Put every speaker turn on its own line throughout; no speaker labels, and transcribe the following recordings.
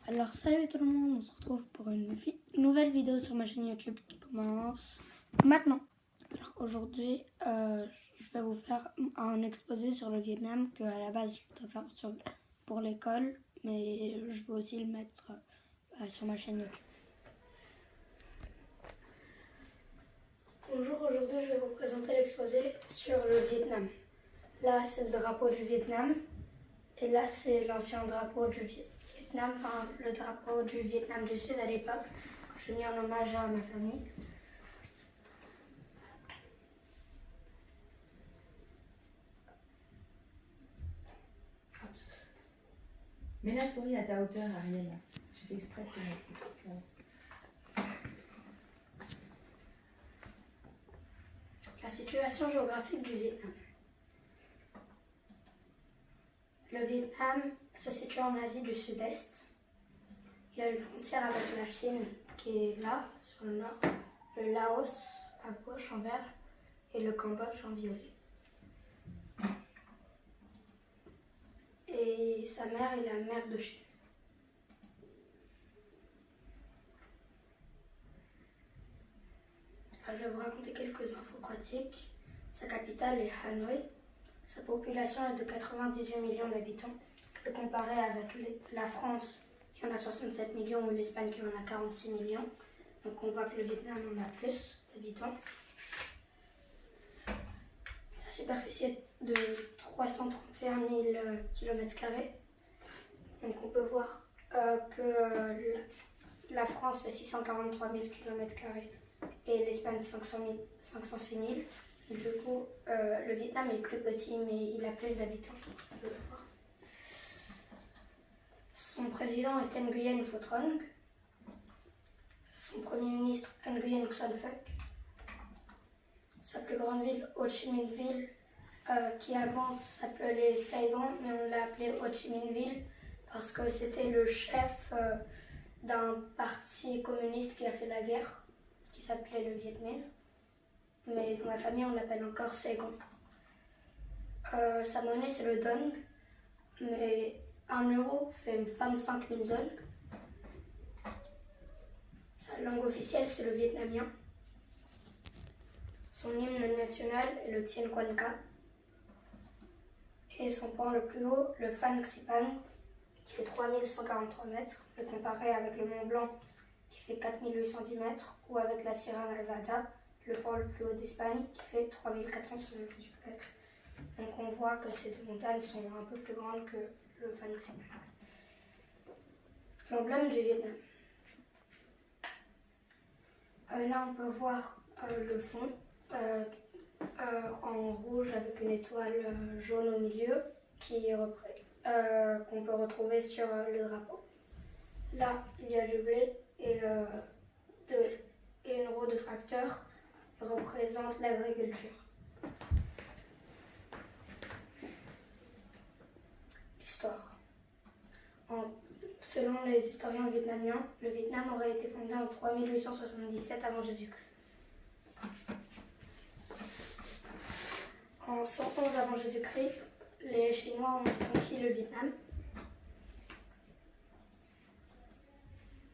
Alors salut tout le monde, on se retrouve pour une nouvelle vidéo sur ma chaîne YouTube qui commence maintenant. Alors aujourd'hui, je vais vous faire un exposé sur le Vietnam que à la base je dois faire pour l'école, mais je vais aussi le mettre sur ma chaîne YouTube. Bonjour, aujourd'hui je vais vous présenter l'exposé sur le Vietnam. Là c'est le drapeau du Vietnam et là c'est l'ancien drapeau du Vietnam, enfin le drapeau du Vietnam du Sud à l'époque. J'ai mis en hommage à ma famille.
Mets la souris à ta hauteur, Ariel. J'ai fait exprès de te mettre ce truc-là.
La situation géographique du Vietnam. Le Vietnam se situe en Asie du Sud-Est. Il y a une frontière avec la Chine qui est là, sur le nord, le Laos à gauche en vert et le Cambodge en violet. Et sa mer est la mer de Chine. Alors, je vais vous raconter quelques infos pratiques. Sa capitale est Hanoï. Sa population est de 98 millions d'habitants. On peut comparer avec la France qui en a 67 millions ou l'Espagne qui en a 46 millions. Donc on voit que le Vietnam en a plus d'habitants. Sa superficie est de 331 000 km². Donc on peut voir que la France fait 643 000 km² et l'Espagne 506 000. Du coup, le Vietnam est plus petit, mais il a plus d'habitants. On peut le voir. Son président est Nguyen Phu Trong. Son premier ministre, Nguyen Xuan Phuc. Sa plus grande ville, Ho Chi Minh Ville, qui avant s'appelait Saigon, mais on l'a appelé Ho Chi Minh Ville parce que c'était le chef d'un parti communiste qui a fait la guerre, qui s'appelait le Viet Minh. Mais dans ma famille, on l'appelle encore Saigon. Sa monnaie, c'est le dong, mais 1 euro fait 25 000 dong. Sa langue officielle, c'est le vietnamien. Son hymne national est le Tien Quan Ca. Et son point le plus haut, le Phan Xipan, qui fait 3143 mètres, le comparé avec le Mont Blanc, qui fait 4810 mètres, ou avec la Sierra Nevada, le point le plus haut d'Espagne, qui fait 3478 mètres. Donc on voit que ces deux montagnes sont un peu plus grandes que le Phan Xipan. L'emblème du Vietnam. Là on peut voir le fond en rouge avec une étoile jaune au milieu qu'on peut retrouver sur le drapeau. Là il y a du blé et une roue de tracteur qui représente l'agriculture. L'histoire. Selon les historiens vietnamiens, le Vietnam aurait été fondé en 3877 avant Jésus-Christ. En 111 avant Jésus-Christ, les Chinois ont conquis le Vietnam.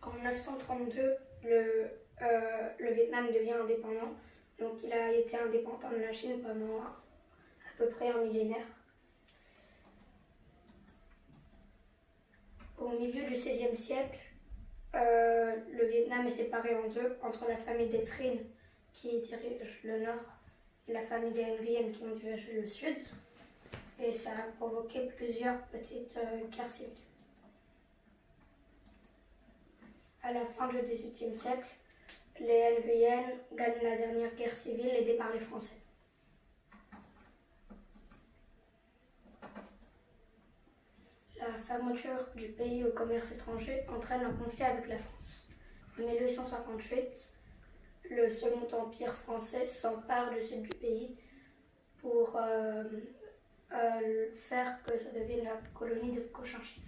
En 932, le Vietnam devient indépendant. Donc il a été indépendant de la Chine pendant à peu près un millénaire. Au milieu du XVIe siècle, le Vietnam est séparé en deux, entre la famille des Trinh qui dirige le nord et la famille des Nguyen qui ont dirigé le sud. Et ça a provoqué plusieurs petites guerres civiles. À la fin du XVIIIe siècle, les Nguyen gagnent la dernière guerre civile aidés par les Français. La fermeture du pays au commerce étranger entraîne un conflit avec la France. En 1858, le Second Empire français s'empare du sud du pays pour faire que ça devienne la colonie de Cochinchine.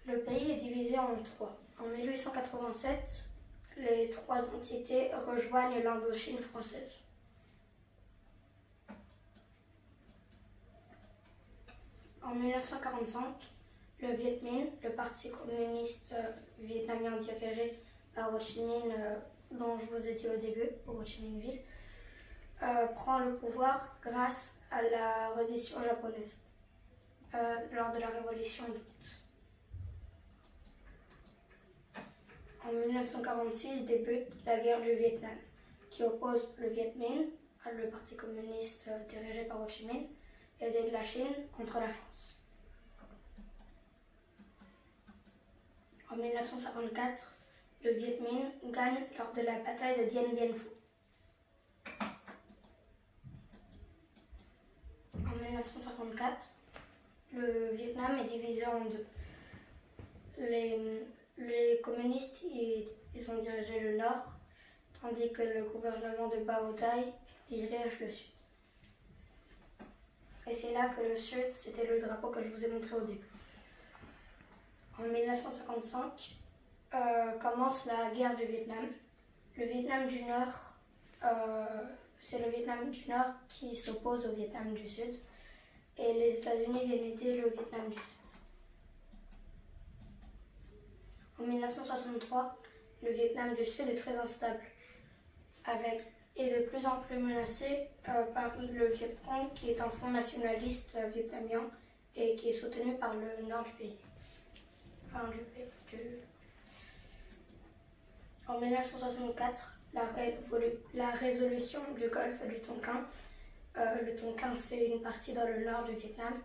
Le pays est divisé en trois. En 1887, les trois entités rejoignent l'Indochine française. En En 1945, le Viet Minh, le parti communiste vietnamien dirigé par Ho Chi Minh, dont je vous ai dit au début, Ho Chi Minh Ville, prend le pouvoir grâce à la reddition japonaise lors de la révolution d'août. En 1946 débute la guerre du Vietnam, qui oppose le Viet Minh, le parti communiste dirigé par Ho Chi Minh, aidé de la Chine, contre la France. En 1954, le Viet Minh gagne lors de la bataille de Dien Bien Phu. En 1954, le Vietnam est divisé en deux. Les communistes ils ont dirigé le nord, tandis que le gouvernement de Bao Dai dirige le sud. Et c'est là que le sud, c'était le drapeau que je vous ai montré au début. En 1955, commence la guerre du Vietnam. Le Vietnam du Nord, c'est le Vietnam du Nord qui s'oppose au Vietnam du Sud. Et les États-Unis viennent aider le Vietnam du Sud. En 1963, le Vietnam du Sud est très instable et de plus en plus menacé par le Viet Cong, qui est un front nationaliste vietnamien et qui est soutenu par le nord du pays. En 1964, la résolution du golfe du Tonkin, le Tonkin c'est une partie dans le nord du Vietnam,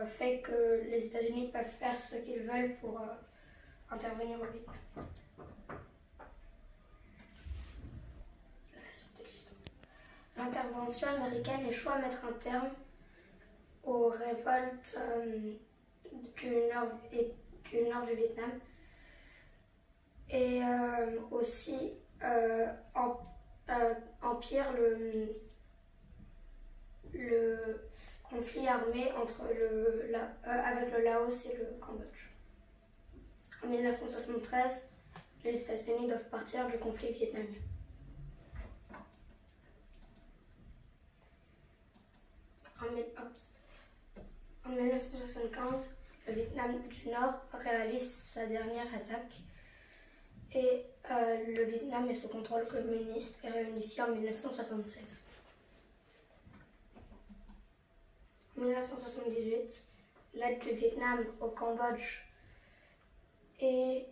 fait que les États-Unis peuvent faire ce qu'ils veulent pour intervenir au Vietnam. La suite de l'histoire. L'intervention américaine échoue à mettre un terme aux révoltes du nord du Vietnam et aussi empire le conflit armé avec le Laos et le Cambodge. En 1973, les États-Unis doivent partir du conflit vietnamien. En 1975, le Vietnam du Nord réalise sa dernière attaque et le Vietnam est sous contrôle communiste et réunifié en 1976. En 1978, l'aide du Vietnam au Cambodge et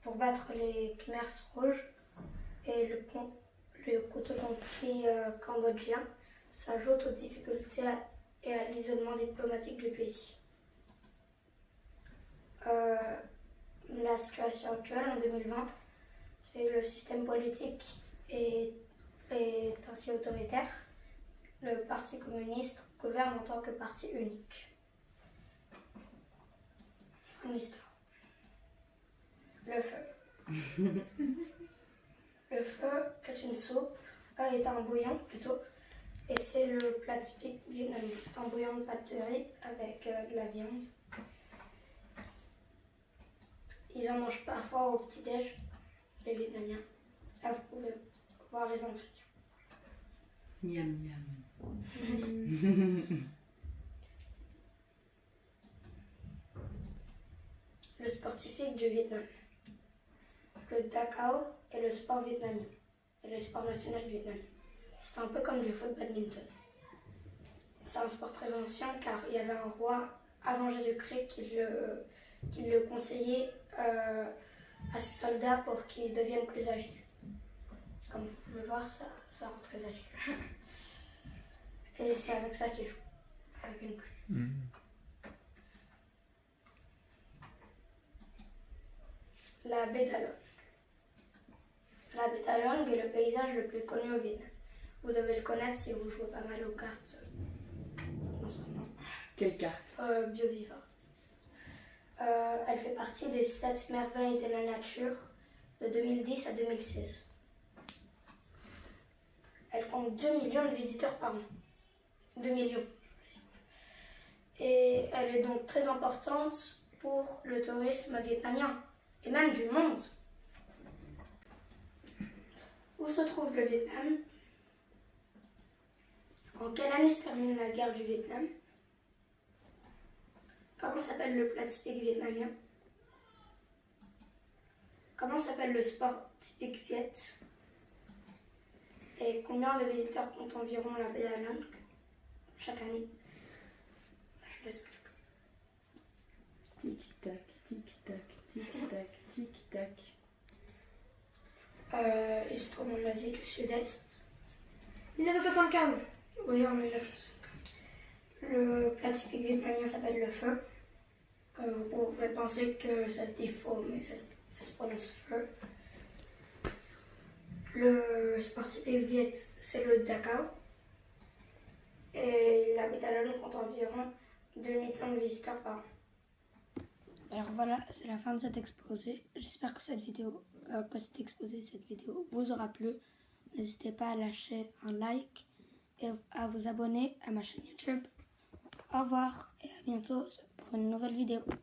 pour battre les Khmers rouges et le conflit cambodgien s'ajoute aux difficultés et à l'isolement diplomatique du pays. La situation actuelle en 2020, c'est le système politique est ainsi autoritaire. Le Parti communiste gouverne en tant que parti unique. Fin de l'histoire. Le feu. Le feu est un bouillon plutôt, et c'est le plat typique vietnamien. C'est un bouillon de pâte de riz avec de la viande. Ils en mangent parfois au petit-déj, les Vietnamiens. Là, vous pouvez voir les ingrédients.
Miam miam.
Le sport typique du Vietnam. Le Da Cao est le sport vietnamien et le sport national vietnamien. C'est un peu comme du foot badminton. C'est un sport très ancien car il y avait un roi avant Jésus-Christ qui le conseillait à ses soldats pour qu'ils deviennent plus agiles. Comme vous pouvez voir, ça rend très agile. Et c'est avec ça qu'ils jouent, avec une pluie. La baie d'Along. La baie d'Along est le paysage le plus connu au Vietnam. Vous devez le connaître si vous jouez pas mal aux cartes en ce moment.
Quelle carte?
BioViva. Elle fait partie des 7 merveilles de la nature de 2010 à 2016. Elle compte 2 millions de visiteurs par an. 2 millions. Et elle est donc très importante pour le tourisme vietnamien et même du monde. Où se trouve le Vietnam? En quelle année se termine la guerre du Vietnam? Comment s'appelle le plat typique vietnamien? Comment s'appelle le sport typique viet? Et combien de visiteurs comptent environ la baie d'A Lan chaque année? Je laisse calculer.
Tic-tac, tic-tac, tic-tac, tic-tac.
Il se trouve en Asie du Sud-Est.
1975.
Oui, en 1975. Le plat typique vietnamien s'appelle le pho. Vous pouvez penser que ça se dit faux, mais ça se prononce pho. Le sport typique viet, c'est le Dacao. Et la baie d'A Lan compte environ 2 millions de visiteurs par an. Alors voilà, c'est la fin de cet exposé. J'espère que cette vidéo vous aura plu. N'hésitez pas à lâcher un like et à vous abonner à ma chaîne YouTube. Au revoir et à bientôt pour une nouvelle vidéo.